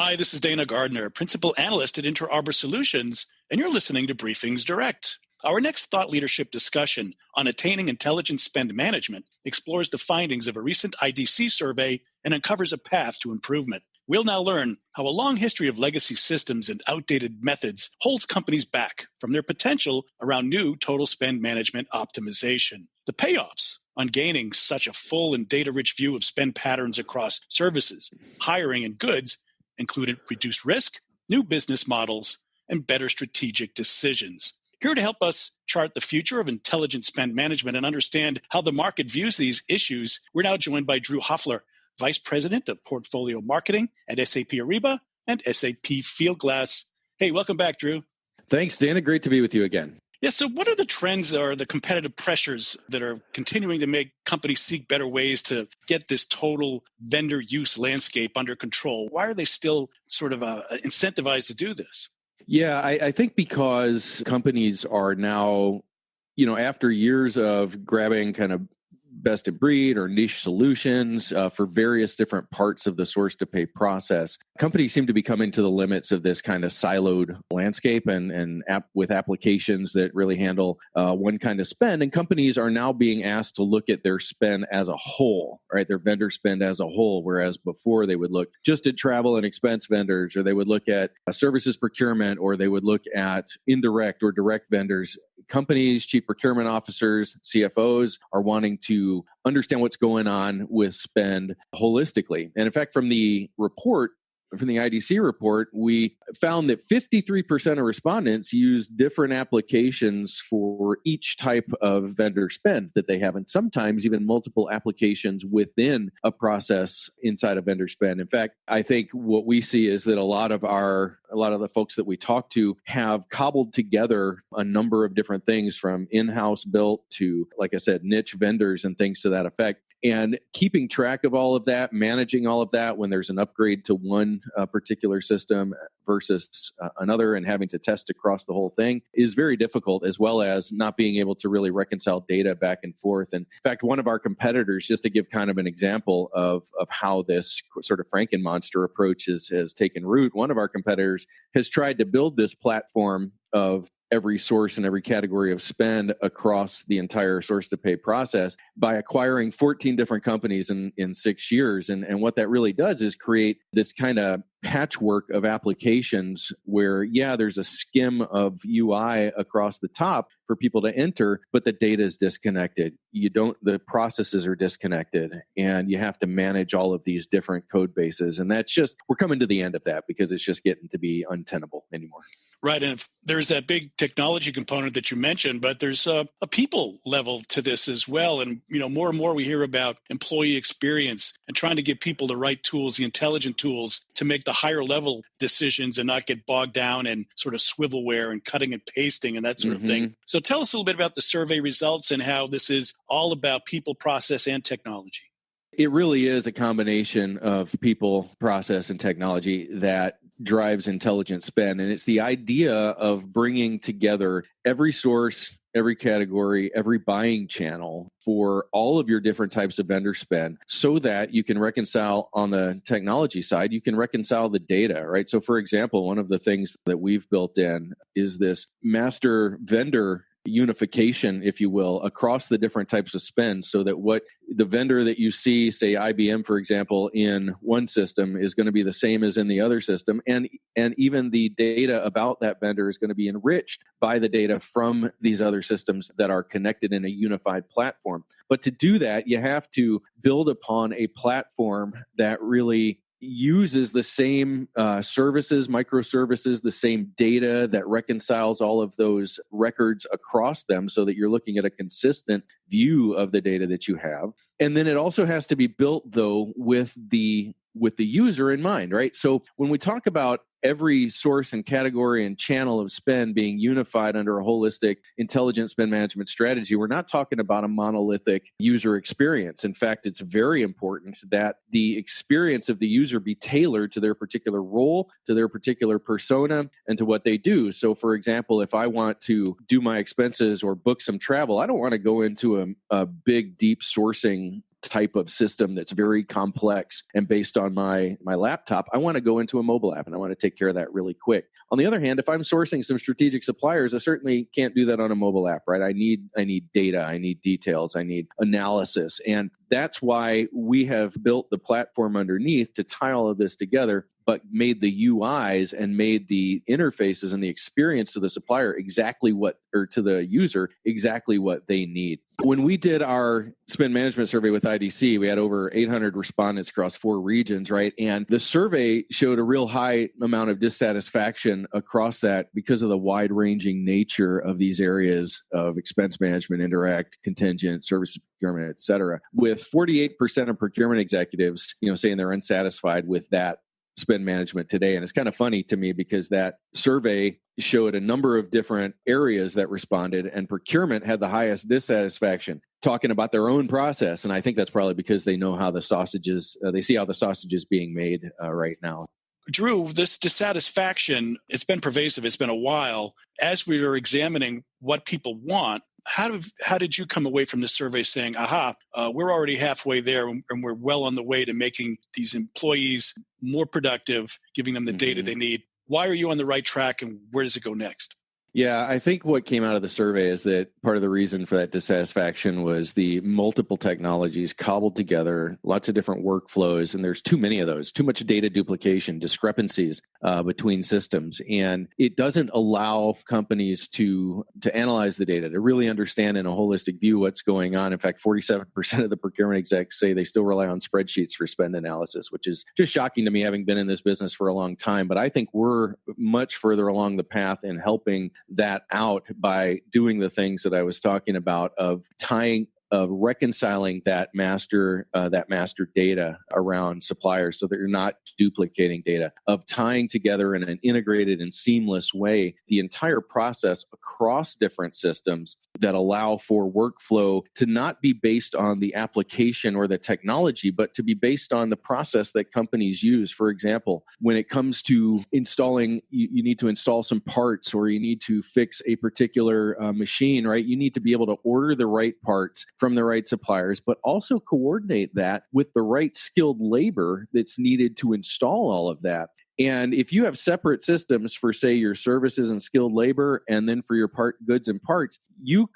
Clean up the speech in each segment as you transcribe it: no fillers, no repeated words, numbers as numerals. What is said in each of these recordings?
Hi, this is Dana Gardner, Principal Analyst at Inter Arbor Solutions, and you're listening to Briefings Direct. Our next thought leadership discussion on attaining intelligent spend management explores the findings of a recent IDC survey and uncovers a path to improvement. We'll now learn how a long history of legacy systems and outdated methods holds companies back from their potential around new total spend management optimization. The payoffs on gaining such a full and data-rich view of spend patterns across services, hiring, and goods included reduced risk, new business models, and better strategic decisions. Here to help us chart the future of intelligent spend management and understand how the market views these issues, we're now joined by Drew Hoffler, Vice President of Portfolio Marketing at SAP Ariba and SAP Fieldglass. Hey, welcome back, Drew. Thanks, Dana. Great to be with you again. Yeah, so what are the trends or the competitive pressures that are continuing to make companies seek better ways to get this total vendor use landscape under control? Why are they still sort of incentivized to do this? Yeah, I think because companies are now, after years of grabbing kind of best of breed or niche solutions for various different parts of the source to pay process, companies seem to be coming to the limits of this kind of siloed landscape and with applications that really handle one kind of spend. And companies are now being asked to look at their spend as a whole, right? Their vendor spend as a whole, whereas before they would look just at travel and expense vendors, or they would look at services procurement, or they would look at indirect or direct vendors. Companies, chief procurement officers, CFOs are wanting to understand what's going on with spend holistically. And in fact, from the IDC report, we found that 53% of respondents use different applications for each type of vendor spend that they have, and sometimes even multiple applications within a process inside of vendor spend. In fact, I think what we see is that a lot of the folks that we talk to have cobbled together a number of different things, from in-house built to, like I said, niche vendors and things to that effect. And keeping track of all of that, managing all of that when there's an upgrade to one particular system versus another, and having to test across the whole thing is very difficult, as well as not being able to really reconcile data back and forth. And in fact, one of our competitors, just to give kind of an example of how this sort of Frankenmonster approach has taken root, one of our competitors has tried to build this platform of every source and every category of spend across the entire source to pay process by acquiring 14 different companies in 6 years. And what that really does is create this kind of patchwork of applications where, there's a skim of UI across the top for people to enter, but the data is disconnected. The processes are disconnected, and you have to manage all of these different code bases. And we're coming to the end of that because it's just getting to be untenable anymore. Right. And if there's that big technology component that you mentioned, but there's a people level to this as well. And, more and more we hear about employee experience and trying to give people the right tools, the intelligent tools to make the higher level decisions and not get bogged down in sort of swivelware and cutting and pasting and that sort of thing. So tell us a little bit about the survey results and how this is all about people, process, and technology. It really is a combination of people, process, and technology that drives intelligent spend. And it's the idea of bringing together every source, every category, every buying channel for all of your different types of vendor spend, so that you can reconcile on the technology side, you can reconcile the data, right? So for example, one of the things that we've built in is this master vendor unification, if you will, across the different types of spend, so that what the vendor that you see, say IBM, for example, in one system is going to be the same as in the other system. And even the data about that vendor is going to be enriched by the data from these other systems that are connected in a unified platform. But to do that, you have to build upon a platform that really uses the same services, microservices, the same data that reconciles all of those records across them, so that you're looking at a consistent view of the data that you have. And then it also has to be built, though, with the user in mind, right? So when we talk about every source and category and channel of spend being unified under a holistic, intelligent spend management strategy, we're not talking about a monolithic user experience. In fact, it's very important that the experience of the user be tailored to their particular role, to their particular persona, and to what they do. So, for example, if I want to do my expenses or book some travel, I don't want to go into a big, deep sourcing type of system that's very complex and based on my laptop, I want to go into a mobile app and I want to take care of that really quick. On the other hand, if I'm sourcing some strategic suppliers, I certainly can't do that on a mobile app, right? I need data, I need details, I need analysis. And that's why we have built the platform underneath to tie all of this together, but made the UIs and made the interfaces and the experience to the supplier to the user exactly what they need. When we did our spend management survey with IDC, we had over 800 respondents across 4 regions, right? And the survey showed a real high amount of dissatisfaction across that because of the wide-ranging nature of these areas of expense management, indirect, contingent, service procurement, et cetera, with 48% of procurement executives, saying they're unsatisfied with that spend management today. And it's kind of funny to me because that survey showed a number of different areas that responded, and procurement had the highest dissatisfaction, talking about their own process. And I think that's probably because they know how they see how the sausage is being made right now. Drew, this dissatisfaction, it's been pervasive. It's been a while. As we were examining what people want, how did you come away from this survey saying, we're already halfway there and we're well on the way to making these employees more productive, giving them the data they need? Why are you on the right track and where does it go next? Yeah, I think what came out of the survey is that part of the reason for that dissatisfaction was the multiple technologies cobbled together, lots of different workflows, and there's too many of those, too much data duplication, discrepancies between systems. And it doesn't allow companies to analyze the data, to really understand in a holistic view what's going on. In fact, 47% of the procurement execs say they still rely on spreadsheets for spend analysis, which is just shocking to me, having been in this business for a long time. But I think we're much further along the path in helping that out by doing the things that I was talking about of reconciling that master data around suppliers so that you're not duplicating data, of tying together in an integrated and seamless way the entire process across different systems that allow for workflow to not be based on the application or the technology, but to be based on the process that companies use. For example, when it comes to installing, you need to install some parts or you need to fix a particular machine, right? You need to be able to order the right parts from the right suppliers, but also coordinate that with the right skilled labor that's needed to install all of that. And if you have separate systems for, say, your services and skilled labor, and then for your goods and parts, you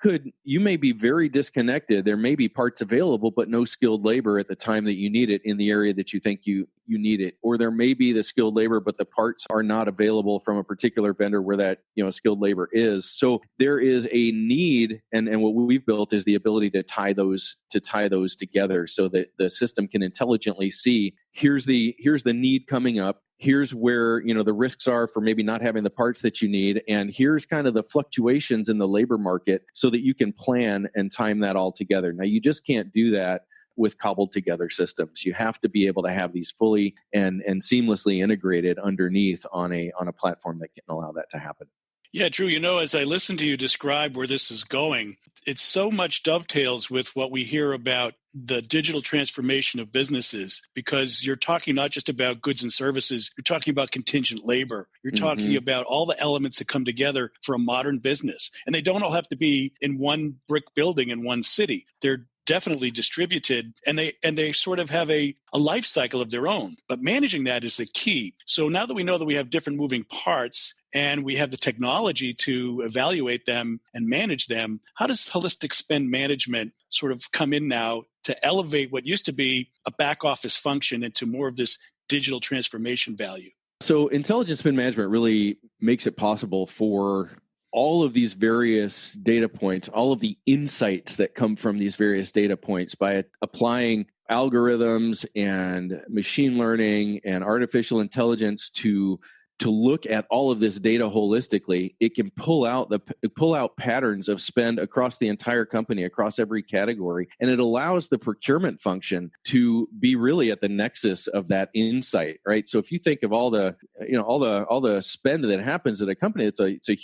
may be very disconnected. There may be parts available, but no skilled labor at the time that you need it in the area that you think you need it. Or there may be the skilled labor, but the parts are not available from a particular vendor where that skilled labor is. So there is a need, and what we've built is the ability to tie those together so that the system can intelligently see here's the need coming up. Here's where, the risks are for maybe not having the parts that you need. And here's kind of the fluctuations in the labor market so that you can plan and time that all together. Now, you just can't do that with cobbled together systems. You have to be able to have these fully and seamlessly integrated underneath on a platform that can allow that to happen. Yeah, Drew, as I listen to you describe where this is going, it so much dovetails with what we hear about the digital transformation of businesses, because you're talking not just about goods and services, you're talking about contingent labor. You're talking about all the elements that come together for a modern business. And they don't all have to be in one brick building in one city. They're definitely distributed, and they sort of have a life cycle of their own. But managing that is the key. So now that we know that we have different moving parts and we have the technology to evaluate them and manage them, how does holistic spend management sort of come in now to elevate what used to be a back office function into more of this digital transformation value? So intelligent spend management really makes it possible for all of these various data points, all of the insights that come from these various data points, by applying algorithms and machine learning and artificial intelligence to look at all of this data holistically. It can pull out patterns of spend across the entire company, across every category, and it allows the procurement function to be really at the nexus of that insight, right? So if you think of all the spend that happens at a company, it's a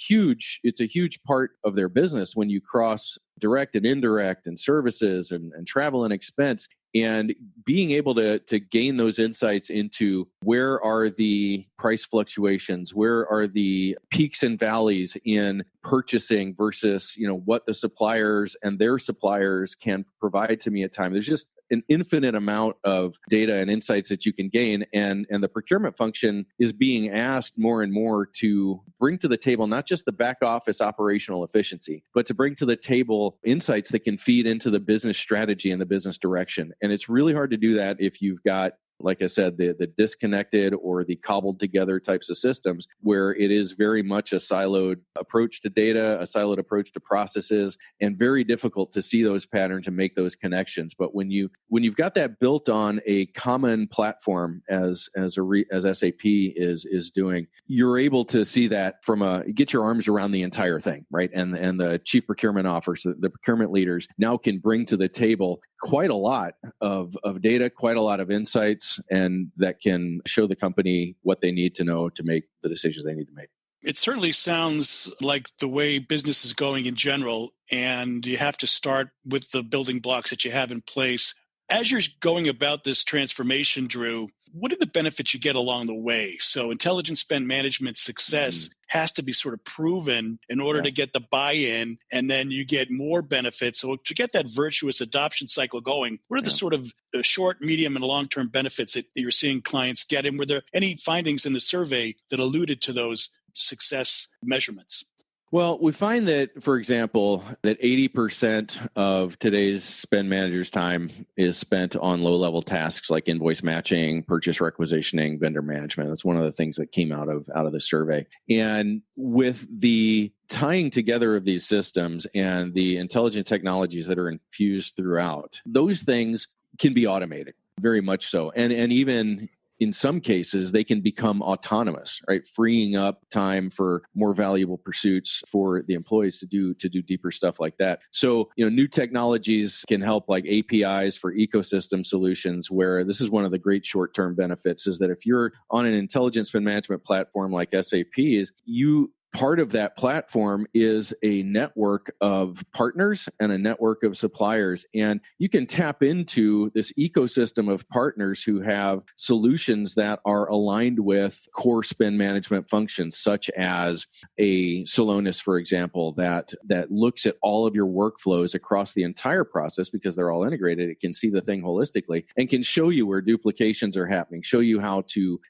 huge part of their business when you cross direct and indirect and services and travel and expense. And being able to gain those insights into where are the price fluctuations, where are the peaks and valleys in purchasing versus, what the suppliers and their suppliers can provide to me at time. There's just an infinite amount of data and insights that you can gain. And the procurement function is being asked more and more to bring to the table not just the back office operational efficiency, but to bring to the table insights that can feed into the business strategy and the business direction. And it's really hard to do that if you've got, like I said, the disconnected or the cobbled together types of systems where it is very much a siloed approach to data, a siloed approach to processes, and very difficult to see those patterns and make those connections. But when you've got that built on a common platform as SAP is doing, you're able to see that get your arms around the entire thing, right? And the chief procurement officers, the procurement leaders now can bring to the table quite a lot of data, quite a lot of insights, and that can show the company what they need to know to make the decisions they need to make. It certainly sounds like the way business is going in general, and you have to start with the building blocks that you have in place. As you're going about this transformation, Drew, what are the benefits you get along the way? So intelligent spend management success has to be sort of proven in order to get the buy-in, and then you get more benefits. So to get that virtuous adoption cycle going, what are the sort of short, medium, and long-term benefits that you're seeing clients get? And were there any findings in the survey that alluded to those success measurements? Well, we find that, for example, that 80% of today's spend manager's time is spent on low-level tasks like invoice matching, purchase requisitioning, vendor management. That's one of the things that came out of the survey. And with the tying together of these systems and the intelligent technologies that are infused throughout, those things can be automated, very much so. And even in some cases, they can become autonomous, right? Freeing up time for more valuable pursuits for the employees to do deeper stuff like that. So, new technologies can help, like APIs for ecosystem solutions, where this is one of the great short-term benefits is that if you're on an intelligent spend management platform like SAP's, part of that platform is a network of partners and a network of suppliers. And you can tap into this ecosystem of partners who have solutions that are aligned with core spend management functions, such as a Celonis, for example, that looks at all of your workflows across the entire process because they're all integrated. It can see the thing holistically and can show you where duplications are happening, show you how to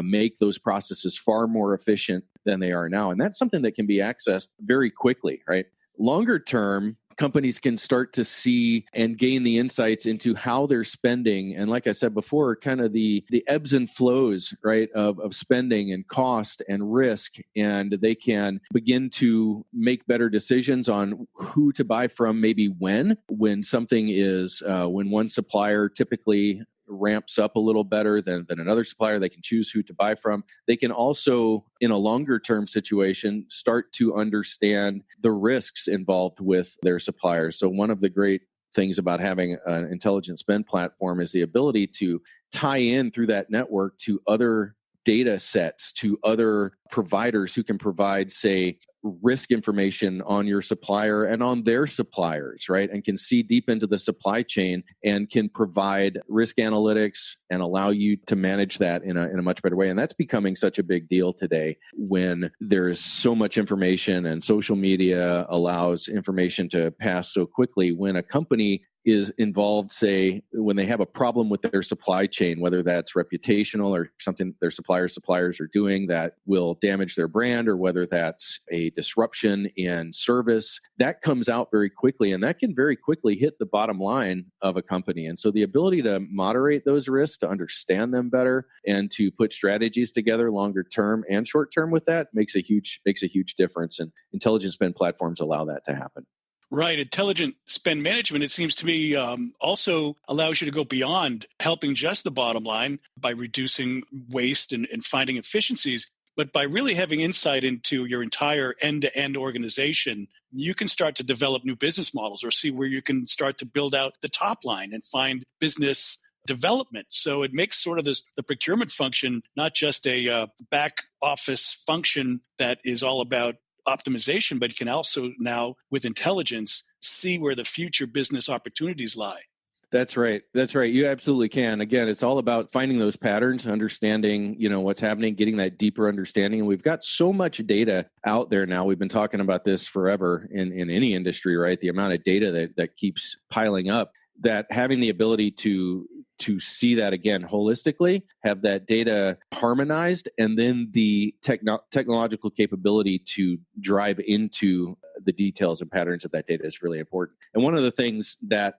make those processes far more efficient than they are now. And that's something that can be accessed very quickly, right? Longer term, companies can start to see and gain the insights into how they're spending. And like I said before, kind of the ebbs and flows, right, of spending and cost and risk. And they can begin to make better decisions on who to buy from, maybe when something is, when one supplier typically ramps up a little better than another supplier, they can choose who to buy from. They can also, in a longer term situation, start to understand the risks involved with their suppliers. So one of the great things about having an intelligent spend platform is the ability to tie in through that network to other data sets, to other providers who can provide, say, risk information on your supplier and on their suppliers, right? And can see deep into the supply chain and can provide risk analytics and allow you to manage that in a much better way. And that's becoming such a big deal today when there's so much information and social media allows information to pass so quickly. When a company is involved, say, when they have a problem with their supply chain, whether that's reputational or something their suppliers are doing that will damage their brand, or whether that's a disruption in service, that comes out very quickly, and that can very quickly hit the bottom line of a company. And so the ability to moderate those risks, to understand them better, and to put strategies together longer term and short term with that makes a huge difference. And intelligent spend platforms allow that to happen. Right. Intelligent spend management, it seems to me, also allows you to go beyond helping just the bottom line by reducing waste and finding efficiencies. But by really having insight into your entire end-to-end organization, you can start to develop new business models or see where you can start to build out the top line and find business development. So it makes sort of the procurement function not just a back office function that is all about optimization, but you can also now, with intelligence, see where the future business opportunities lie. That's right. You absolutely can. Again, it's all about finding those patterns, understanding, what's happening, getting that deeper understanding. And we've got so much data out there now. We've been talking about this forever in any industry, right? The amount of data that keeps piling up. that having the ability to see that again holistically, have that data harmonized, and then the technological capability to drive into the details and patterns of that data is really important. And one of the things that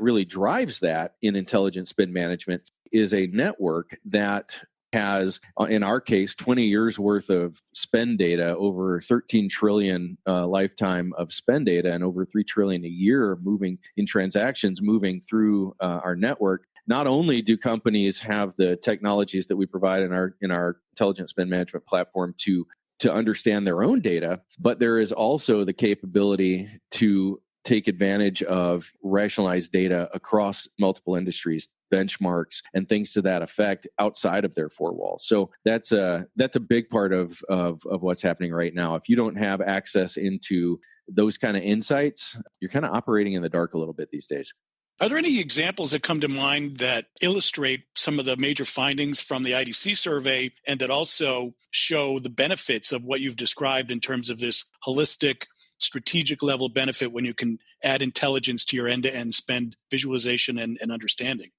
really drives that in intelligent spend management is a network that has, in our case, 20 years worth of spend data, over 13 trillion lifetime of spend data, and over 3 trillion a year moving in transactions moving through our network. Not only do companies have the technologies that we provide in our intelligent spend management platform to understand their own data, but there is also the capability to take advantage of rationalized data across multiple industries, benchmarks, and things to that effect outside of their four walls. So that's a big part of what's happening right now. If you don't have access into those kind of insights, you're kind of operating in the dark a little bit these days. Are there any examples that come to mind that illustrate some of the major findings from the IDC survey and that also show the benefits of what you've described in terms of this holistic, strategic level benefit when you can add intelligence to your end-to-end spend visualization and understanding?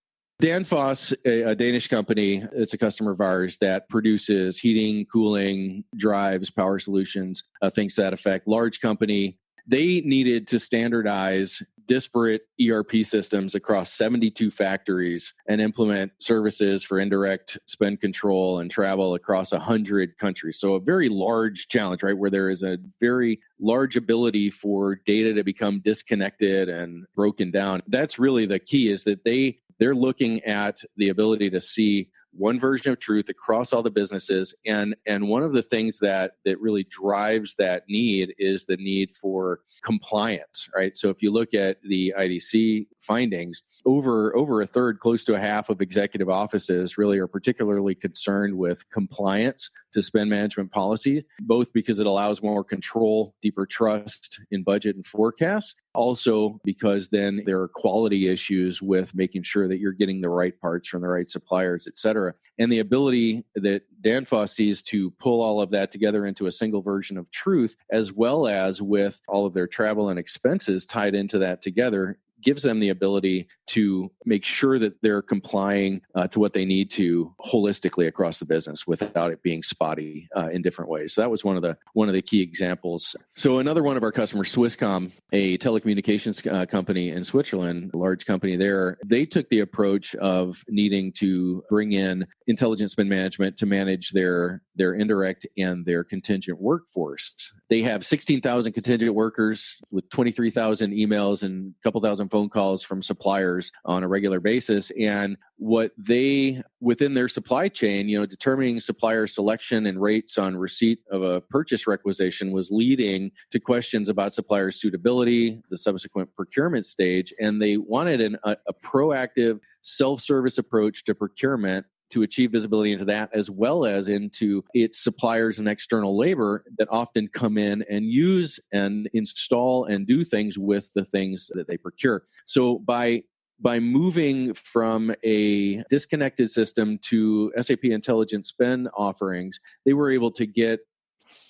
Danfoss, a Danish company, it's a customer of ours that produces heating, cooling, drives, power solutions, things to that effect. Large company. They needed to standardize disparate ERP systems across 72 factories and implement services for indirect spend control and travel across 100 countries. So a very large challenge, right, where there is a very large ability for data to become disconnected and broken down. That's really the key, is that they're looking at the ability to see one version of truth across all the businesses. And one of the things that really drives that need is the need for compliance, right? So if you look at the IDC findings, over a third, close to a half of executive offices really are particularly concerned with compliance to spend management policy, both because it allows more control, deeper trust in budget and forecasts, also because then there are quality issues with making sure that you're getting the right parts from the right suppliers, et cetera. And the ability that Danfoss sees to pull all of that together into a single version of truth, as well as with all of their travel and expenses tied into that together, gives them the ability to make sure that they're complying to what they need to holistically across the business without it being spotty in different ways. So that was one of the key examples. So another one of our customers, Swisscom, a telecommunications company in Switzerland, a large company there, they took the approach of needing to bring in intelligent spend management to manage their indirect and their contingent workforce. They have 16,000 contingent workers with 23,000 emails and a couple thousand phone calls from suppliers on a regular basis. And what they, within their supply chain, determining supplier selection and rates on receipt of a purchase requisition was leading to questions about supplier suitability, the subsequent procurement stage. And they wanted a proactive self-service approach to procurement to achieve visibility into that, as well as into its suppliers and external labor that often come in and use and install and do things with the things that they procure. So by moving from a disconnected system to SAP Intelligent Spend offerings, they were able to get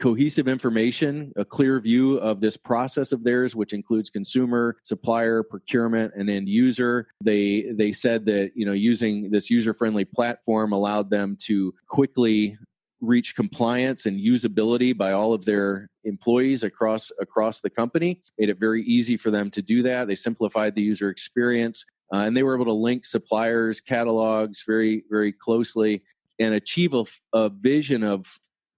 cohesive information, a clear view of this process of theirs, which includes consumer, supplier, procurement, and end user. They said that using this user-friendly platform allowed them to quickly reach compliance and usability by all of their employees across the company. Made it very easy for them to do that. They simplified the user experience, and they were able to link suppliers, catalogs very, very closely and achieve a vision of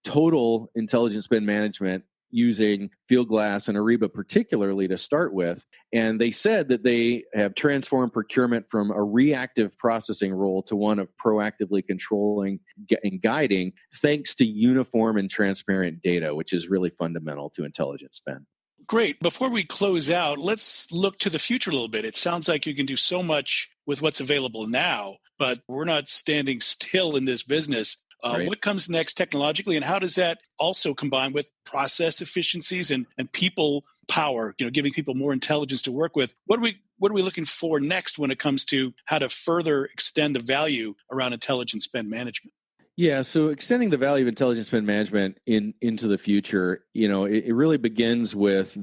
total intelligent spend management using Fieldglass and Ariba particularly to start with. And they said that they have transformed procurement from a reactive processing role to one of proactively controlling and guiding, thanks to uniform and transparent data, which is really fundamental to intelligent spend. Great. Before we close out, let's look to the future a little bit. It sounds like you can do so much with what's available now, but we're not standing still in this business. Right. What comes next technologically, and how does that also combine with process efficiencies and people power, giving people more intelligence to work with? What are we looking for next when it comes to how to further extend the value around intelligent spend management? Yeah, so extending the value of intelligent spend management into the future, it really begins with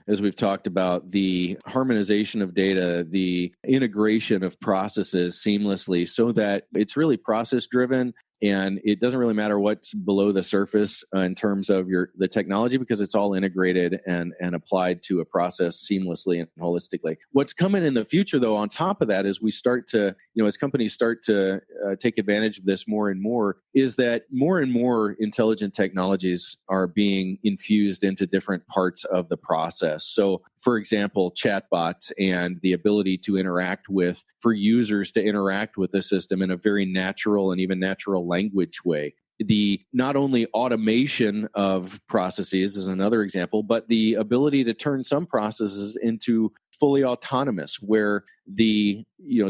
as we've talked about, the harmonization of data, the integration of processes seamlessly so that it's really process driven. And it doesn't really matter what's below the surface in terms of the technology, because it's all integrated and applied to a process seamlessly and holistically. What's coming in the future, though, on top of that, as we start to, as companies start to take advantage of this more and more, is that more and more intelligent technologies are being infused into different parts of the process. So, for example, chatbots and the ability to for users to interact with the system in a very natural and even natural language way. The not only automation of processes is another example, but the ability to turn some processes into fully autonomous, where the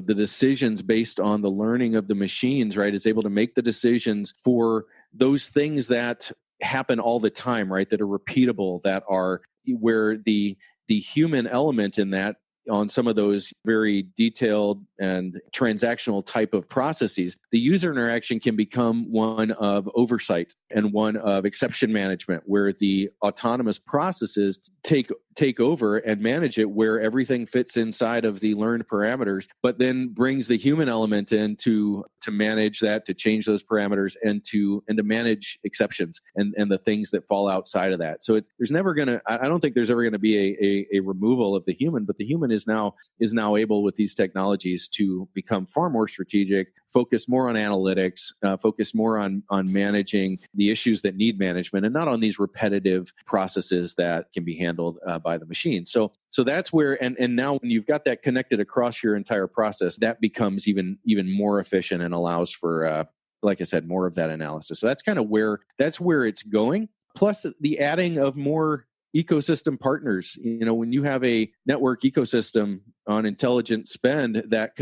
decisions based on the learning of the machines, right, is able to make the decisions for those things that happen all the time, right, that are repeatable, that are where the human element in that, on some of those very detailed and transactional type of processes, the user interaction can become one of oversight and one of exception management, where the autonomous processes take over and manage it, where everything fits inside of the learned parameters, but then brings the human element in to manage that, to change those parameters, and to manage exceptions and the things that fall outside of that. So I don't think there's ever going to be a removal of the human, but the human is now able with these technologies to become far more strategic, focus more on analytics, focus more on managing the issues that need management, and not on these repetitive processes that can be handled by the machine. So that's where, and now when you've got that connected across your entire process, that becomes even more efficient and allows for, like I said, more of that analysis. So that's kind of where it's going. Plus the adding of more ecosystem partners. When you have a network ecosystem on intelligent spend that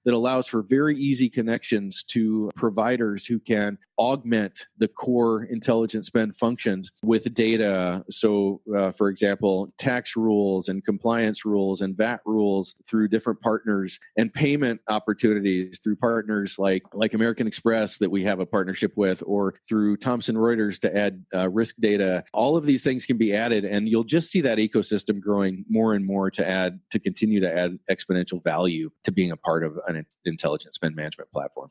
allows for very easy connections to providers who can augment the core intelligent spend functions with data. So, for example, tax rules and compliance rules and VAT rules through different partners, and payment opportunities through partners like American Express that we have a partnership with, or through Thomson Reuters to add risk data. All of these things can be added, and you'll just see that ecosystem growing more and more to continue to add exponential value to being a part of an intelligent spend management platform.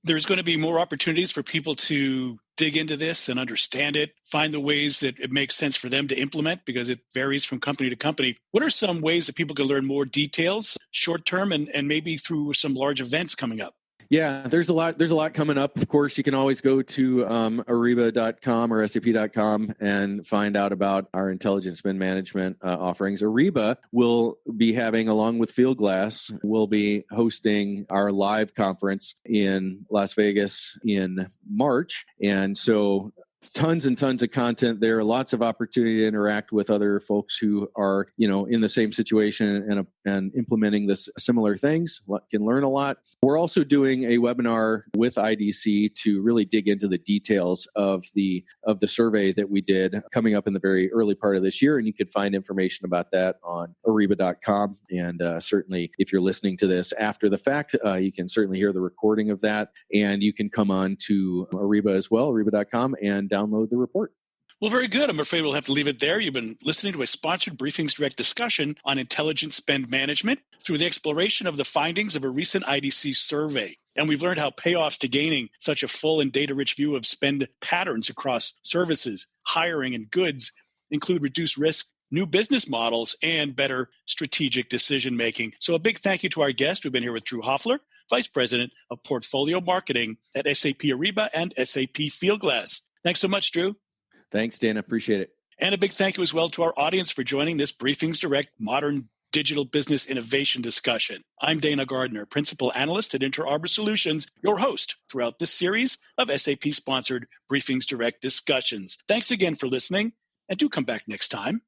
There's going to be more opportunities for people to dig into this and understand it, find the ways that it makes sense for them to implement, because it varies from company to company. What are some ways that people can learn more details short term and maybe through some large events coming up? Yeah, there's a lot coming up. Of course, you can always go to Ariba.com or SAP.com and find out about our intelligent spend management offerings. Ariba will be having, along with Fieldglass, will be hosting our live conference in Las Vegas in March. And so tons and tons of content there, lots of opportunity to interact with other folks who are, in the same situation and implementing similar things, can learn a lot. We're also doing a webinar with IDC to really dig into the details of the survey that we did, coming up in the very early part of this year. And you can find information about that on Ariba.com. And certainly, if you're listening to this after the fact, you can certainly hear the recording of that. And you can come on to Ariba as well, Ariba.com, and download the report. Well, very good. I'm afraid we'll have to leave it there. You've been listening to a sponsored BriefingsDirect discussion on intelligent spend management through the exploration of the findings of a recent IDC survey. And we've learned how payoffs to gaining such a full and data-rich view of spend patterns across services, hiring, and goods include reduced risk, new business models, and better strategic decision-making. So a big thank you to our guest. We've been here with Drew Hoffler, Vice President of Portfolio Marketing at SAP Ariba and SAP Fieldglass. Thanks so much, Drew. Thanks, Dan. Appreciate it. And a big thank you as well to our audience for joining this BriefingsDirect Modern Digital Business Innovation discussion. I'm Dana Gardner, Principal Analyst at Inter Arbor Solutions, your host throughout this series of SAP-sponsored BriefingsDirect discussions. Thanks again for listening, and do come back next time.